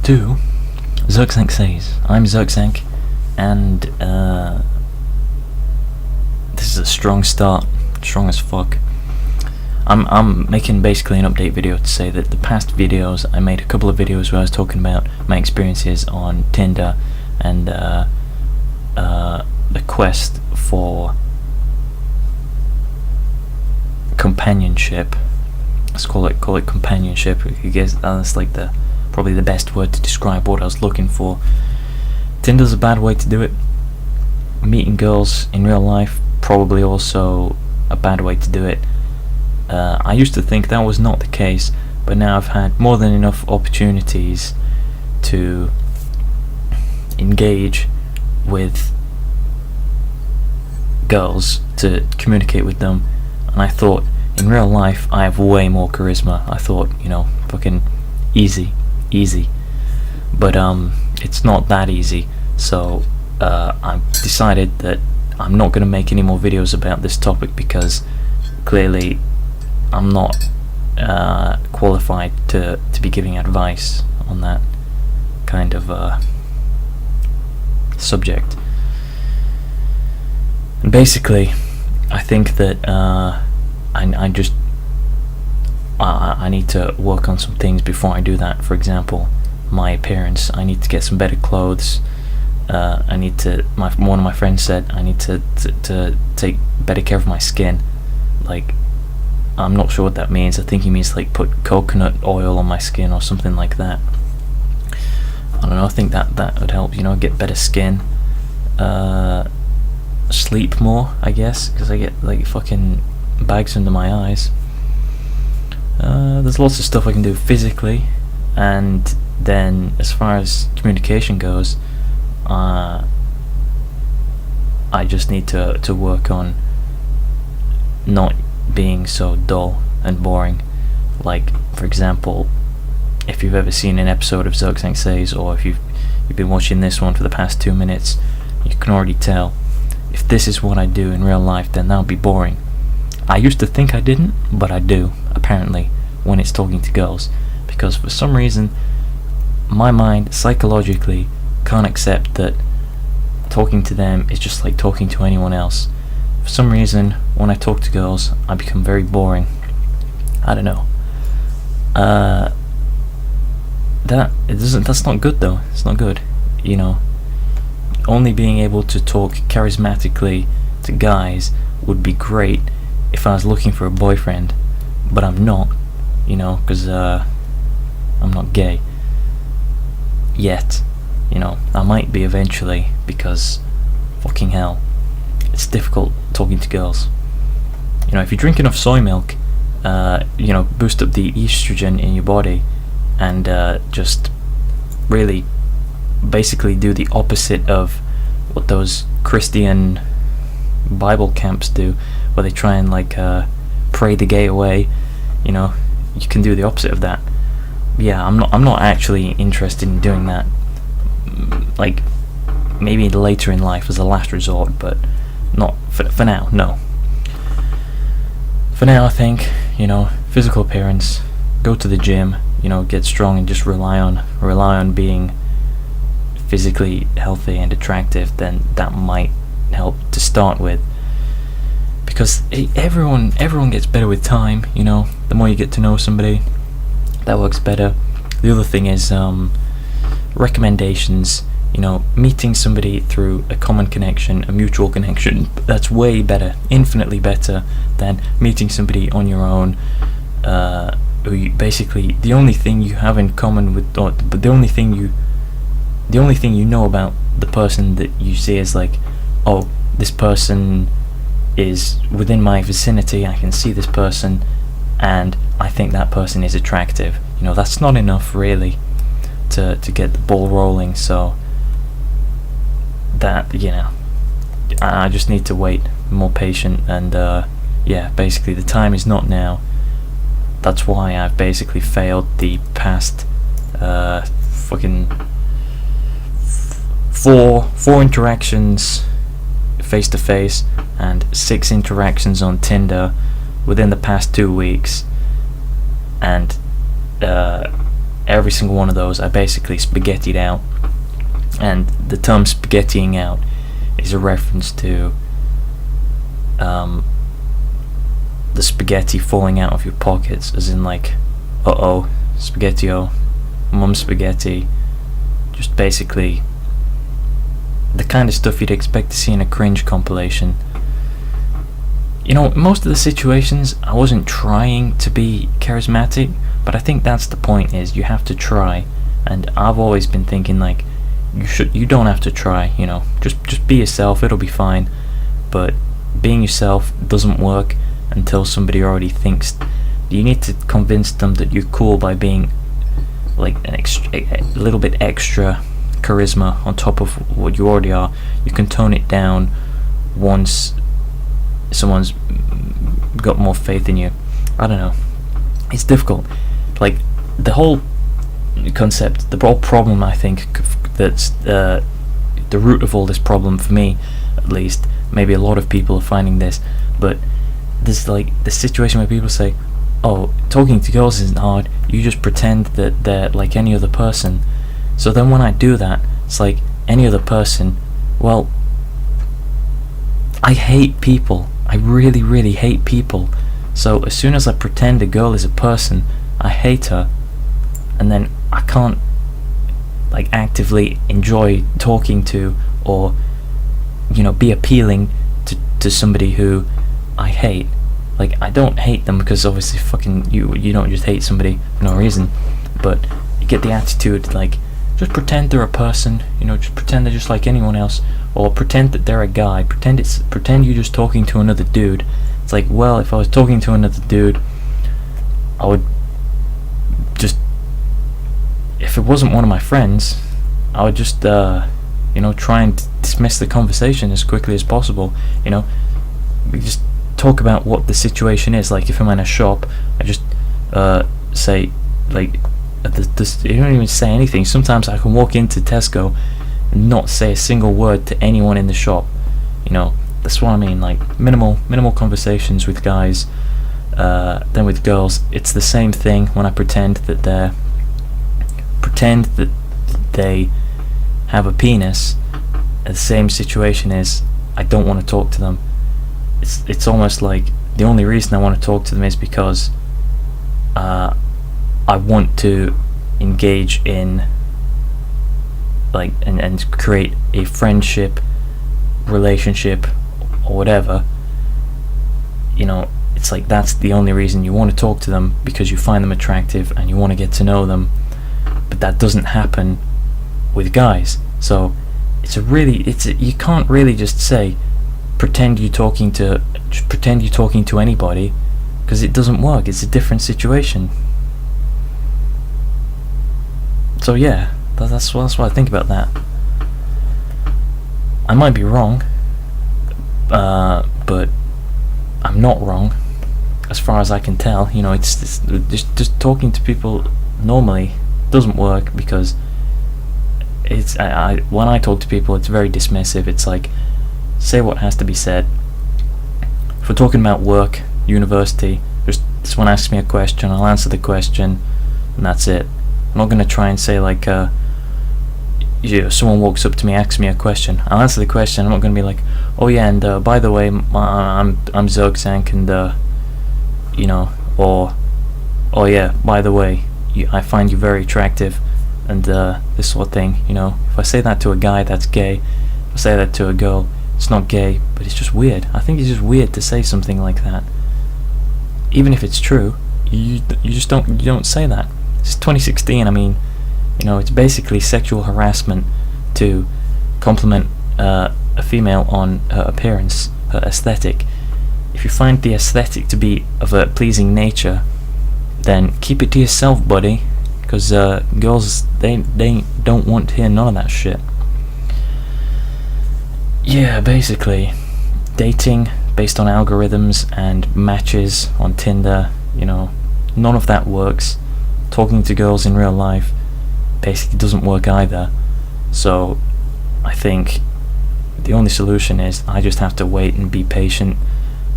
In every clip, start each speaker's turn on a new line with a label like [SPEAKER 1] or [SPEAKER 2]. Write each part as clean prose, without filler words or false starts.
[SPEAKER 1] to Zirkzank Says. I'm Zirkzank, and this is a strong start, strong as fuck. I'm making basically an update video to say that the past videos, I made a couple of videos where I was talking about my experiences on Tinder and the quest for companionship. Let's call it companionship. I guess that's like probably the best word to describe what I was looking for. Tinder's a bad way to do it. Meeting girls in real life, probably also a bad way to do it. I used to think that was not the case, but now I've had more than enough opportunities to engage with girls, to communicate with them, and I thought in real life I have way more charisma. I thought, fucking easy, but it's not that easy. So I've decided that I'm not going to make any more videos about this topic, because clearly I'm not qualified to be giving advice on that kind of subject. And basically, I think that I need to work on some things before I do that. For example, my appearance. I need to get some better clothes. I need to. One of my friends said I need to take better care of my skin. Like, I'm not sure what that means. I think he means like put coconut oil on my skin or something like that. I don't know. I think that would help. Get better skin. Sleep more, I guess, because I get like fucking bags under my eyes. There's lots of stuff I can do physically, and then as far as communication goes, I just need to work on not being so dull and boring. Like, for example, if you've ever seen an episode of Zirkzank Says, or if you've been watching this one for the past 2 minutes, you can already tell, if this is what I do in real life, then that would be boring. I used to think I didn't, but I do, apparently, when it's talking to girls, because for some reason my mind psychologically can't accept that talking to them is just like talking to anyone else. For some reason, when I talk to girls, I become very boring. I don't know. That's not good though. It's not good. Only being able to talk charismatically to guys would be great if I was looking for a boyfriend, but I'm not, because I'm not gay yet. I might be eventually, because fucking hell, it's difficult talking to girls. If you drink enough soy milk, boost up the estrogen in your body, and just really basically do the opposite of what those Christian Bible camps do, where they try and pray the gay away. You can do the opposite of that. Yeah, I'm not actually interested in doing that. Like, maybe later in life as a last resort, but not for now. No. For now, I think physical appearance, go to the gym, get strong, and just rely on being physically healthy and attractive. Then that might help to start with, because everyone gets better with time. The more you get to know somebody, that works better. The other thing is recommendations. Meeting somebody through a common connection, a mutual connection, that's way better, infinitely better than meeting somebody on your own, who you basically, the only thing you have in common with, but the only thing you know about the person that you see is like, oh, this person is within my vicinity, I can see this person, and I think that person is attractive. That's not enough really to get the ball rolling. So that, I just need to wait, more patient, and basically the time is not now. That's why I've basically failed the past fucking four interactions face to face and 6 interactions on Tinder within the past 2 weeks, and every single one of those I basically spaghettied out. And the term spaghettiing out is a reference to the spaghetti falling out of your pockets, as in like, uh-oh, spaghetti-o, mum spaghetti. Just basically the kind of stuff you'd expect to see in a cringe compilation. You know, most of the situations I wasn't trying to be charismatic, but I think that's the point, is you have to try. And I've always been thinking like, you don't have to try, you know, just be yourself, it'll be fine. But being yourself doesn't work until somebody already thinks. You need to convince them that you're cool by being like a little bit extra charisma on top of what you already are. You can tone it down once someone's got more faith in you. I don't know, it's difficult. Like the whole concept, the whole problem, I think that's the root of all this problem, for me at least, maybe a lot of people are finding this, but there's like the situation where people say, oh, talking to girls isn't hard, you just pretend that they're like any other person. So then when I do that, it's like, any other person, well, I hate people. I really, really hate people. So as soon as I pretend a girl is a person, I hate her, and then I can't like actively enjoy talking to, or you know, be appealing to somebody who I hate. Like, I don't hate them because obviously fucking you don't just hate somebody for no reason, but you get the attitude like, just pretend they're a person, you know, just pretend they're just like anyone else, or pretend that they're a guy, pretend you're just talking to another dude. It's like, well, if I was talking to another dude, I would just, if it wasn't one of my friends, I would just you know, try and dismiss the conversation as quickly as possible. You know, we just talk about what the situation is. Like if I'm in a shop, I just say like, you don't even say anything. Sometimes I can walk into Tesco and not say a single word to anyone in the shop. You know, that's what I mean. Like minimal conversations with guys. Then with girls, it's the same thing. When I pretend that they have a penis, the same situation is, I don't want to talk to them. It's almost like the only reason I want to talk to them is because I want to engage in like and create a friendship, relationship, or whatever. You know, it's like that's the only reason you want to talk to them, because you find them attractive and you want to get to know them. But that doesn't happen with guys. So you can't really just say pretend you're talking to anybody, because it doesn't work. It's a different situation. So yeah, that's what I think about that. I might be wrong, but I'm not wrong as far as I can tell. You know, it's just talking to people normally doesn't work, because it's when I talk to people, it's very dismissive. It's like, say what has to be said. If we're talking about work, university, just someone asks me a question, I'll answer the question, and that's it. I'm not going to try and say like, someone walks up to me, asks me a question, I'll answer the question. I'm not going to be like, oh yeah, and by the way, I'm Zirkzank, and you know, or oh yeah, by the way, I find you very attractive, and this sort of thing. You know, if I say that to a guy, that's gay. If I say that to a girl, it's not gay, but it's just weird. I think it's just weird to say something like that. Even if it's true, you don't say that. It's 2016. I mean, you know, it's basically sexual harassment to compliment a female on her appearance, her aesthetic. If you find the aesthetic to be of a pleasing nature, then keep it to yourself, buddy, because girls, they don't want to hear none of that shit. Yeah, basically, dating based on algorithms and matches on Tinder, you know, none of that works. Talking to girls in real life basically doesn't work either. So I think the only solution is I just have to wait and be patient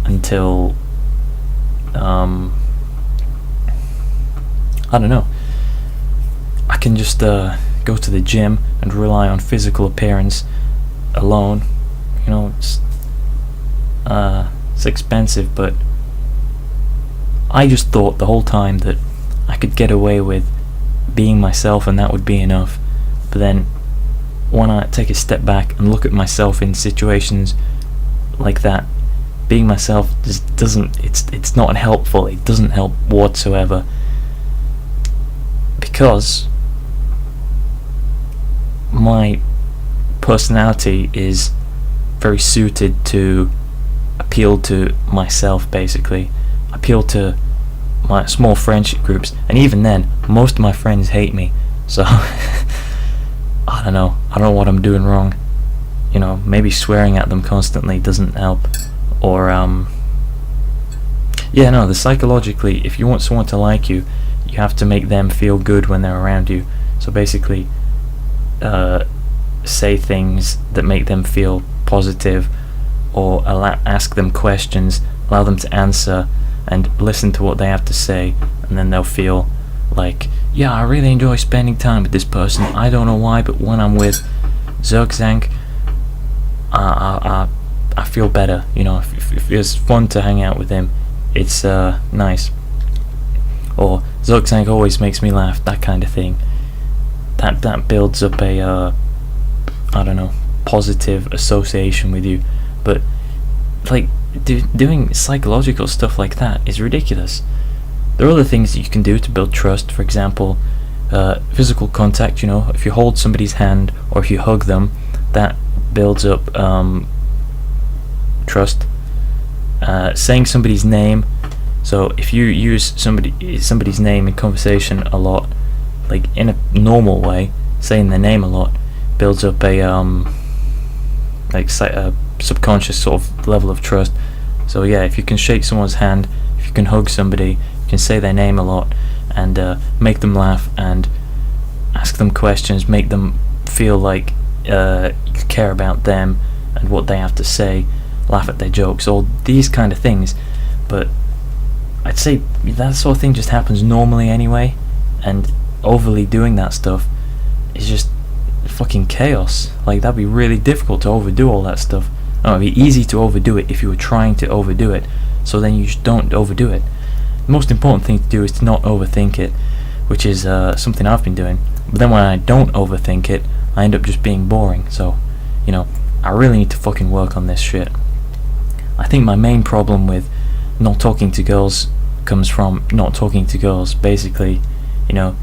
[SPEAKER 1] until I don't know, I can just go to the gym and rely on physical appearance alone. You know, it's expensive, but I just thought the whole time that I could get away with being myself and that would be enough. But then when I take a step back and look at myself in situations like that, being myself just doesn't, it's not helpful. It doesn't help whatsoever, because my personality is very suited to appeal to myself, basically. Appeal to my small friendship groups, and even then most of my friends hate me, so I don't know what I'm doing wrong. You know, maybe swearing at them constantly doesn't help, or psychologically, if you want someone to like you, you have to make them feel good when they're around you. So basically, say things that make them feel positive, or ask them questions, allow them to answer, and listen to what they have to say, and then they'll feel like, yeah, I really enjoy spending time with this person. I don't know why, but when I'm with Zirkzank, I feel better. You know, if it's fun to hang out with him, it's nice. Or Zirkzank always makes me laugh, that kind of thing. That builds up a positive association with you. But like doing psychological stuff like that is ridiculous. There are other things that you can do to build trust. For example, physical contact. You know, if you hold somebody's hand or if you hug them, that builds up trust. Saying somebody's name. So if you use somebody's name in conversation a lot, like in a normal way, saying their name a lot builds up a subconscious sort of level of trust. So yeah, if you can shake someone's hand, if you can hug somebody, you can say their name a lot, and make them laugh, and ask them questions, make them feel like you care about them and what they have to say, laugh at their jokes, all these kind of things. But I'd say that sort of thing just happens normally anyway, and overly doing that stuff is just fucking chaos. Like, that'd be really difficult to overdo all that stuff. No, it'd be easy to overdo it if you were trying to overdo it, so then you just don't overdo it. The most important thing to do is to not overthink it, which is something I've been doing. But then when I don't overthink it, I end up just being boring. So, you know, I really need to fucking work on this shit. I think my main problem with not talking to girls comes from not talking to girls. Basically, you know,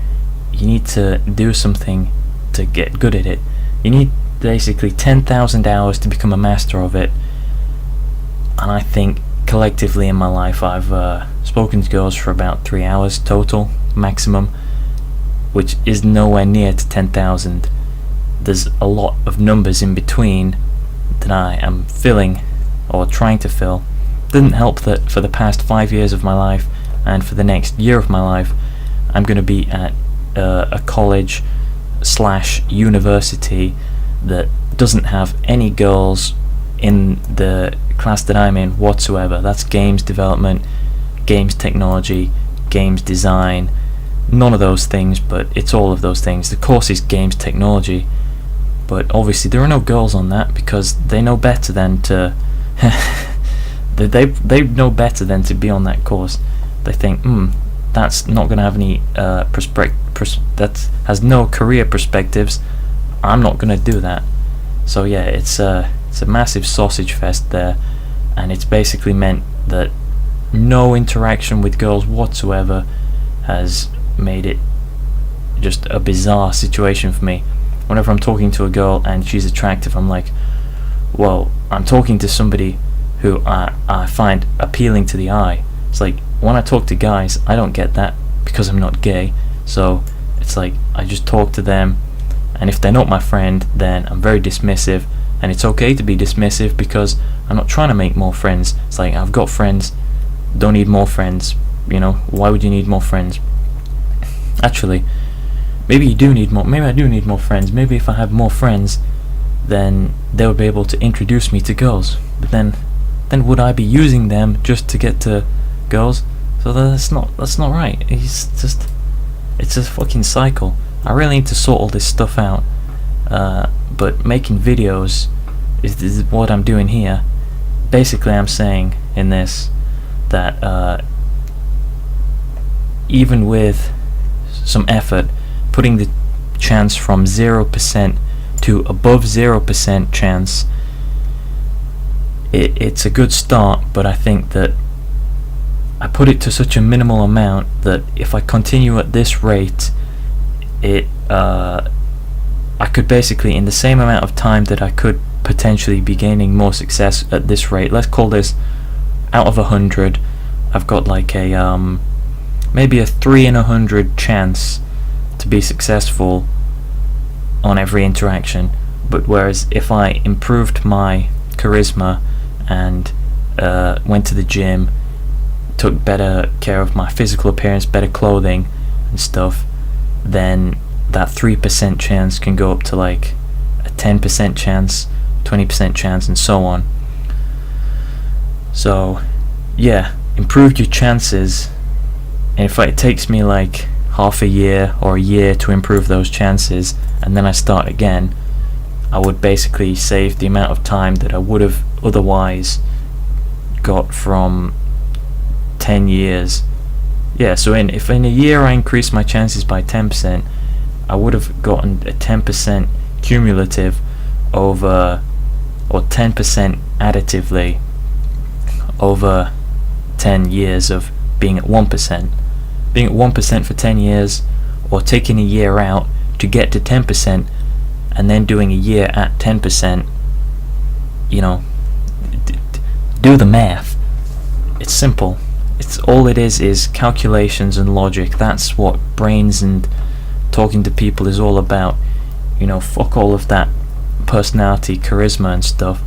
[SPEAKER 1] you need to do something to get good at it. You need basically 10,000 hours to become a master of it. And I think collectively in my life I've spoken to girls for about 3 hours total, maximum, which is nowhere near to 10,000. There's a lot of numbers in between that I am filling, or trying to fill. Doesn't help that for the past 5 years of my life, and for the next year of my life, I'm going to be at a college / university that doesn't have any girls in the class that I'm in whatsoever. That's games development, games technology, games design, none of those things, but it's all of those things. The course is games technology, but obviously there are no girls on that, because they know better than to they know better than to be on that course. They think, that's not going to have any that has no career perspectives. I'm not going to do that. So yeah, it's a massive sausage fest there, and it's basically meant that no interaction with girls whatsoever has made it just a bizarre situation for me. Whenever I'm talking to a girl and she's attractive, I'm like, well, I'm talking to somebody who I find appealing to the eye. It's like, when I talk to guys, I don't get that because I'm not gay. So it's like, I just talk to them, and if they're not my friend, then I'm very dismissive. And it's okay to be dismissive, because I'm not trying to make more friends. It's like, I've got friends, don't need more friends. You know, why would you need more friends? Actually, maybe you do need more. Maybe I do need more friends. Maybe if I have more friends, then they would be able to introduce me to girls. But then would I be using them just to get to girls? So that's not right. It's a fucking cycle. I really need to sort all this stuff out. But making videos is what I'm doing here. Basically, I'm saying in this that even with some effort, putting the chance from 0% to above 0% chance, it's a good start, but I think that I put it to such a minimal amount that if I continue at this rate, I could basically, in the same amount of time that I could potentially be gaining more success at this rate, let's call this out of 100, I've got like a maybe a 3 in 100 chance to be successful on every interaction. But whereas if I improved my charisma and went to the gym, took better care of my physical appearance, better clothing and stuff, then that 3% chance can go up to like a 10% chance, 20% chance, and so on. So yeah, improve your chances, and if it takes me like half a year or a year to improve those chances and then I start again, I would basically save the amount of time that I would have otherwise got from 10 years. Yeah, so if in a year I increase my chances by 10%, I would have gotten a 10% cumulative over, or 10% additively over 10 years of being at 1%. Being at 1% for 10 years, or taking a year out to get to 10%, and then doing a year at 10%, you know, do the math. It's simple. It's all it is calculations and logic. That's what brains and talking to people is all about. You know, fuck all of that personality, charisma and stuff.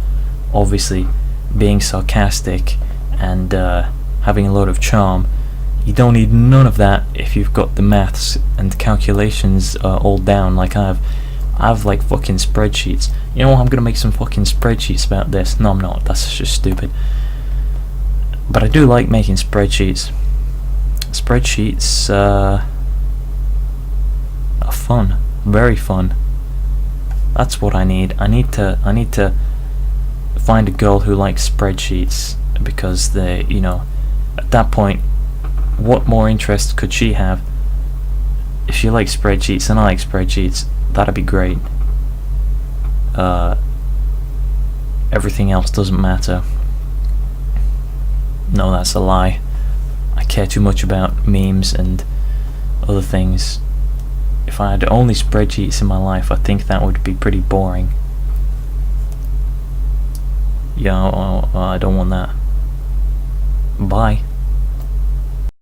[SPEAKER 1] Obviously, being sarcastic and having a lot of charm. You don't need none of that if you've got the maths and calculations all down like I have like fucking spreadsheets. You know what, I'm gonna make some fucking spreadsheets about this. No, I'm not. That's just stupid. But I do like making spreadsheets. Spreadsheets are fun, very fun. That's what I need. I need to find a girl who likes spreadsheets, because they, you know, at that point, what more interest could she have? If she likes spreadsheets and I like spreadsheets, that'd be great. Everything else doesn't matter. No, that's a lie. I care too much about memes and other things. If I had only spreadsheets in my life, I think that would be pretty boring. Yeah, I don't want that. Bye.